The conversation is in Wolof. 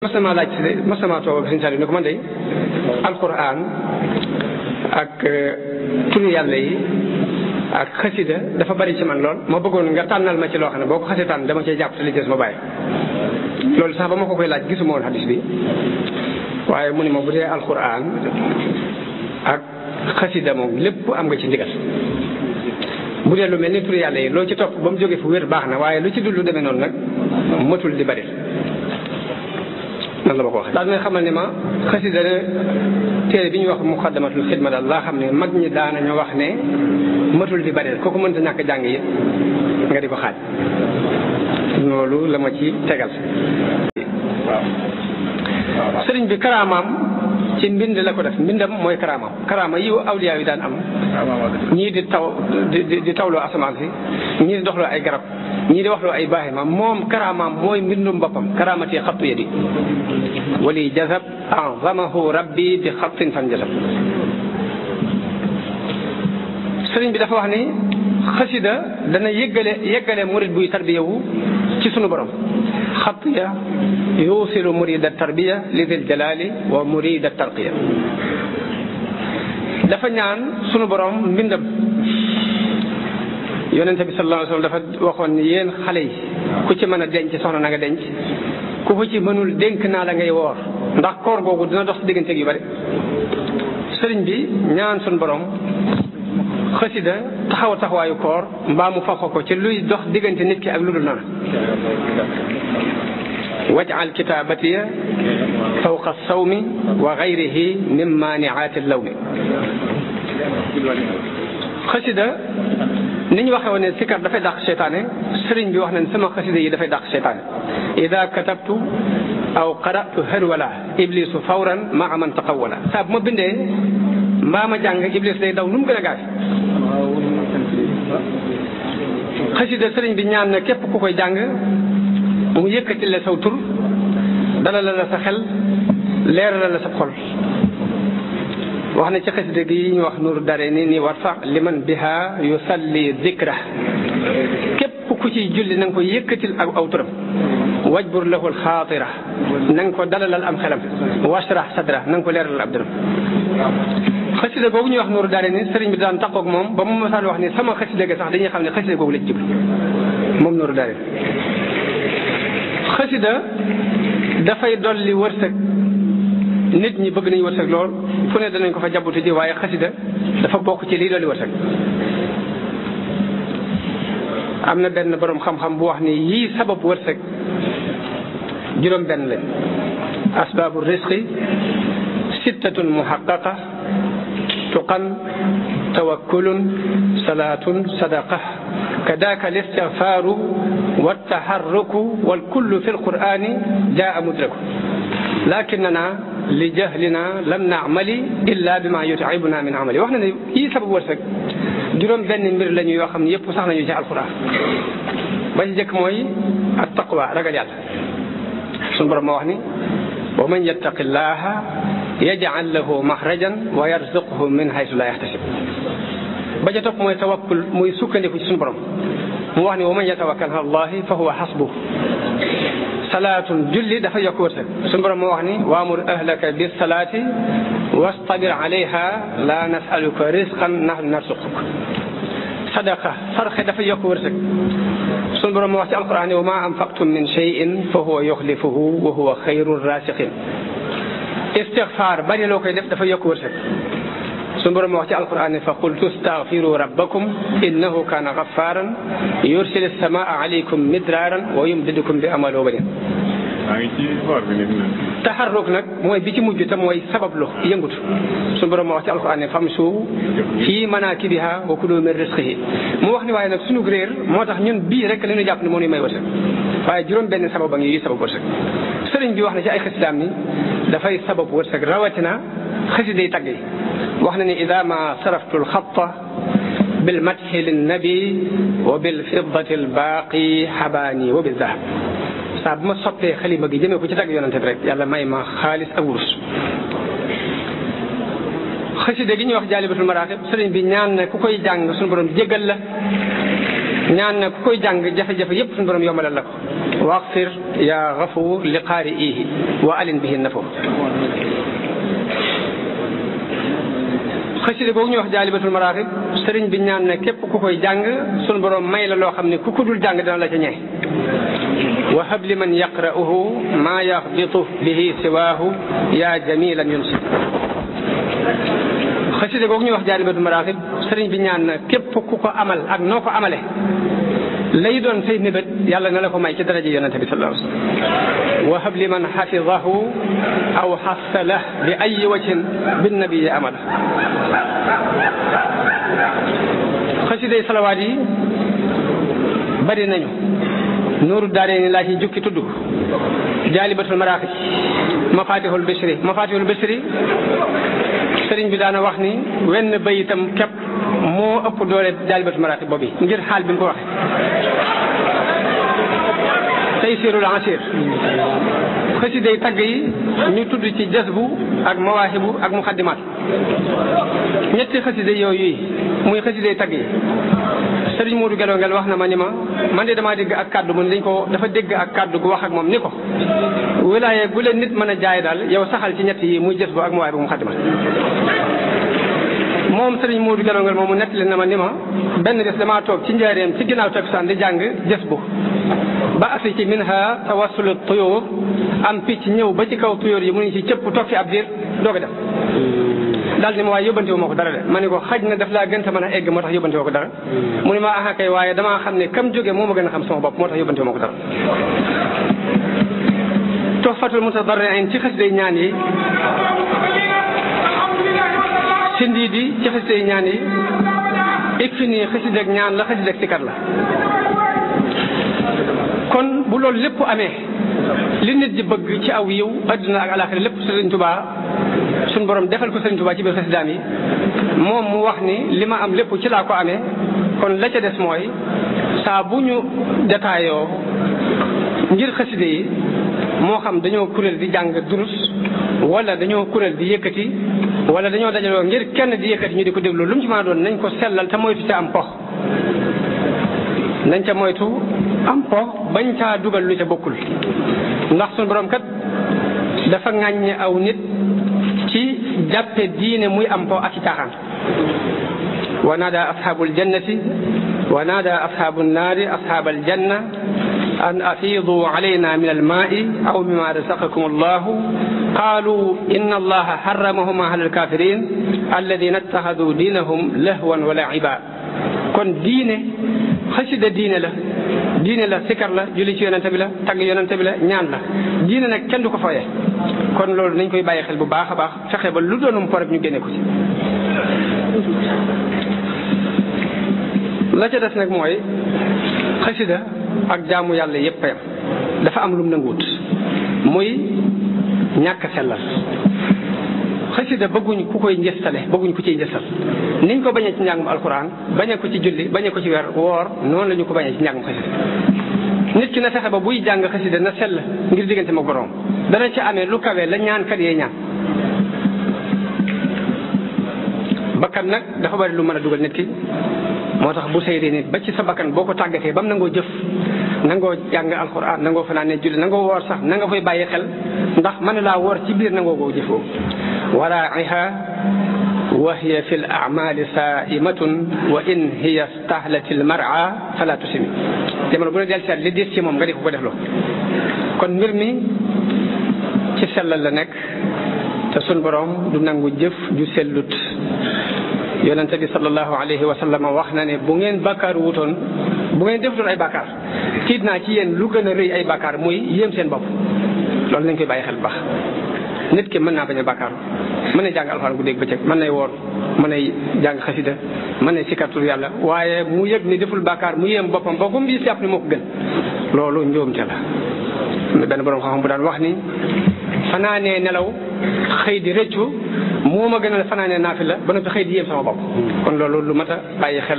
masama laaj masama toog ak sëñ Saliou ne ko man de alquran ak turu yàlla yi ak xasida dafa bari ci man lool ma bëggoon nga tànnal ma ci loo xam ne boo ko xasee tànn dama cee jàpp te li des ma bàyyi loolu sax ba ma ko koy laaj gisuma woon hadis bi waaye mu ne ma bu dee alquran ak xasida moom lépp am nga ci ndigal bu dee lu mel ni turu yàlla yi loo ci topp ba mu jógee fu wér baax na waaye lu ci dul lu demee noonu nag matul di bari nan la ma ko wax daal may xamal ne ma xasida téere bi ñuy wax muqaddamatul xidma daal laa xam ne mag ñi daanañu wax ne matul di bari kooku mënta ñàkk jàng yi nga di ko xaaj loolu la ma ci tegal waaw sëriñ bi karaamaam ci mbind la ko def mbindam mooy karaamaam karaama yi awliyaa yi daan am ñii di tawloo asamaan si ñii di doxloo ay garab ñii di waxloo ay baaxima moom karaamaam mooy mbindum boppam karaamati xattu yadi wali jazab azamahu rabbi bi xattin fan jazab sëriñ bi dafa wax ni xasida dana yëggale murid buy tarbiyawu ci sunu borom xattiya yuusilu murida tarbiya li dil jalali wa murida tarqiya dafa ñaan sunu borom mbindam yonente bi sallallahu alayhi wasallam dafa waxoon ni yéen xale yi ku ci mën a denc soxna na nga denc ku ko ci mënul dénk naa la ngay woor ndax koor googu dina dox si digganteeg yu bari sëriñ bi ñaan sunu borom xasida taxawaayu koor mbaa mu faxo ko ci luy dox diggante nit ki ak lu dul noonu waj'al kitaabatiya fawqa sawmi wa gayrihi min maaniaati lawmi xasida ni ñu waxee woon ne sikar dafay dàq seytaane sëriñ bi wax nañ sama xasida yi dafay dàq seytaane ida katabtu aw qara'tu harwala iblisu fawran maa man taqawwala saa bu ma bindee mbaa ma jàng iblis day daw nu mu gën a gaaw xasida sëriñ bi ñaan na képp ku koy jàng mu yëkkati la saw tur dalal la sa xel leeral la sa xol wax na ci xasida gi ñu wax nuuru dare ni warfa liman biha yusalli dikra képp ku ci julli na nga ko yëkkatil ak aw turam wajbur lahu alxaatira na nga ko dalalal am xelam washrah sadra na nga ko leeralal ab dëram xasida googu ñuy wax nuuru dare ni sëriñ bi daan taxaw ak moom ba mu masaan wax ni sama xasida ga sax dañuy xam ne xasida googu la ci jublu moom nuuru dare xasida dafay dolli wërsëg nit ñi bëgg nañu wërsëg lool fu ne danañ ko fa jabutu ji waaye xasida dafa bokk ci lii dolli wërsëg am na benn borom xam-xam bu wax ni yii sabab wërsëg juróom benn lañ asbaabu risqi sittatun muhaqqaqa tuqan tawakkulun salaatun sadaqa kadaaka listigfaaru wattaharruku walkullu fi lqur'ani jaa mudraku lakinna li jahlina lam naamali illa bima yut'ibuna min amali wax na ne yii sabab wërsëg juróom benn mbir la ñu yoo xam ne yëpp sax nañu ci alquran ba ci jëkk mooy at taqwa ragal yàlla suñu borom moo wax ni wa man yattaqi llaha yaj'al lahu maxrajan wa yarzuqhu min haythu la yahtasib ba ca topp mooy tawakkul muy sukkandiku ci suñu borom mu wax ni wa man yatawakkal ala allahi fa huwa hasbuh salaatun julli dafa yokk wërsëg suñu borom moo wax ni waamur ahlaka bis salaati wastabir alayha la nasaluka risqan nahnu narzuquk sadaqa sarxe dafa yokk wërsëg suñu borom moo wax ci alquran wa ma anfaqtum min shay'in fa huwa yukhlifuhu wa huwa khayru rasiqin istigfaar bari loo koy def dafa yokk wërsëg suñu borom wax ci alquran fa qultu astaghfiru rabbakum innahu kana ghaffaran yursilu samaa alaykum midraran wa yumdidukum bi amwalin wa banin taxarruk nag mooy bi ci mujj te mooy sabablu yëngutu suñu borom wax ci alquran famshu fi manakibiha wa kulu min rizqihi mu wax ni waaye nag suñu réer moo tax ñun bii rek la ñu jàpp ne moo ñuy may wërsëg waaye juróom benn sabab a ngi yi sabab wërsëg sëriñ bi wax na ci ay xasidaam ni dafay sabab wërsëg rawatina xasida yi tagg yi wax na ni ida ma saraftu alxatta bilmadxi linnabi wa bilfiddati albaaqi xabaani wa bildahab saa bu ma soppee xalima gi jëmee ko ci tagg yonante bi rek yàlla may ma xaalis ak wurus xasida gi ñuy wax jaalibatul maraaxib sëriñ bi ñaan na ku koy jàng suñu borom jéggal la ñaan na ku koy jàng jafe-jafe yépp suñu borom yombalal la ko waqfir yaa gafuur li qaari'ihi wa alin bihi nafu. xasida googu ñu wax jaalibatul maraaxib sëriñ bi ñaan ne képp ku koy jàng sunu borom may la loo xam ne ku ko dul jàng dana la ca ñee. wa hab li man yaqra'uhu maa yaxbitu bihi siwaahu yaa jamilan yunsib. xasida googu ñu wax jaalibatul maraaxib sëriñ bi ñaan na képp ku ko amal ak noo ko amale lay doon say mébét yàlla na la ko may ci daraja yonente bi sallallahu alayhi wa sallam. wa hab li man xafidahu aw xassala bi ay wajhin bin nabiyi amala. xasiday salawaat yi bari nañu. nuuru daarayni laa ci jukki tudd jaalibatul maraaxib mafatihul bisri sëriñ bi daana wax ni wenn bayitam képp moo ëpp doole jaalibatul maraaxib boobu ngir xaal bi mu ko waxee. taysirul asir xasiday tagg yi ñu tudd ci jasbu ak mawaahibu ak muxaddimaat ñetti xasiday yooyu yi muy xasiday tagg yi sëriñ Modou Gelongel wax na ma ni ma man de damaa dégg ak kàddu mu ne dafa dégg ak kàddu gu wax ak moom ni ko wilaaye gu leen nit mën a jaay daal yow saxal ci ñett yi muy jasbu ak mawaahibu muxaddimaat. moom sëriñ Modou Gelongel moom mu nettali na ma ni ma benn bés damaa toog ci njaareem ci ginnaaw takkusaan di jàng jasbu ba asi ci minha tawassulu tuyóor am picc ñëw ba ci kaw tuyóor yi mu ngi ci cëpp toog fi ab diir doog a dem daal ni ma waaye yóbbante wu ma ko dara de ma ne ko xaj na daf laa gën a mën a egg moo tax yóbbante woo ko dara mu ne ma aha kay waaye damaa xam ne kam jóge moo ma gën a xam sama bopp moo tax yóbbante wu ma ko dara. Tuhfatul Mutadarri'in ci xasiday ñaan yi Sindiidi ci xasiday ñaan yi Ikfini xasidak ñaan la xasidak sikar la. kon bu loolu lépp amee li nit di bëgg ci aw yiw adduna ak alaxira lépp Sëriñ Tuubaa suñ borom defal ko Sëriñ Tuubaa ci biir xasidaam yi moom mu wax ni li ma am lépp ci laa ko amee kon la ca des mooy saa bu ñu détailloo ngir xaside yi moo xam dañoo kuréel di jàng durus wala dañoo kuréel di yëkkati wala dañoo dajaloo ngir kenn di yëkkati ñu di ko déglu lu mu ci mën a doon nañ ko sellal te moytu ca am pox nañ ca moytu am po bañ caa dugal lu ca bokkul ndax suñu borom kat dafa ŋàññe aw nit ci jàppe diine muy am po ak ci caaxaan. wa naada ashaabul jannati wa naada ashaabu naari ashaabal janna an afiidu alayna min almaai aw mimma razaqakum allahu qaalu inna allaha harramahuma ala alkafirin alladina ittaxadu diinahum lahwan wa laiba. kon diine xasida diine la sikar la julli ci yonente bi la tagg yonente bi la ñaan la diine nag kenn du ko fooye kon loolu nañ koy bàyyi xel bu baax a baax fexe ba lu doonum po rek ñu génne ko ci. la ca des nag mooy xasida ak jaamu yàlla yépp yam dafa am lum nanguwut muy ñàkk sellal. xasida bëgguñ ku koy njëstale bëgguñ ku ciy njëstal niñ ko bañee ci njàngum alquran bañee ko ci julli bañee ko ci weer woor noonu la ñu ko bañee ci njàngum xasida. nit ki na fexe ba buy jàng xasida na sell ngir diggante ma borom dana ci amee lu kawe la ñaan kat yee ñaan. bakkan nag dafa bari lu mën a dugal nit ki moo tax bu saydee nit ba ci sa bakkan boo ko tàggatee ba mu nangoo jëf nangoo jàng alquran nangoo fanaane julli nangoo woor sax na nga koy bàyyi xel ndax mën laa woor ci biir nangoo koo jëfoo. waraa'iha wa hiya fi al-a'maali saa'imatun wa in hiya stahlat al-mar'a fala tusimi. jamono bu ne del seet li des ci moom nga di ko defloo kon mbir mi ci sellal la nekk te sun borom du nangu jëf ju sellut. yonente bi sallallahu alayhi wa sallam wax na ne bu ngeen bàkkaar wutoon bu ngeen defutoon ay bàkkaar tiit naa ci yéen lu gën a rëy ay bàkkaar muy yéem seen bopp. loolu nañ koy bàyyi xel bu baax. nit ki mën naa bañ a bàkkaar mën na jàng alxuraan guddeeg bëccëg mën nay woor mën nay jàng xasida mën nay sikkartul yàlla waaye mu yëg ni deful bàkkaar mu yéem boppam ba gum bi jàpp ni moo ko gën loolu njuumte la. benn borom xam-xam bu daan wax ni fanaanee nelaw xëy di rëccu moo ma gën a fanaanee naafila ba noppi xëy di yéem sama bopp kon loolu lu mat a bàyyi xel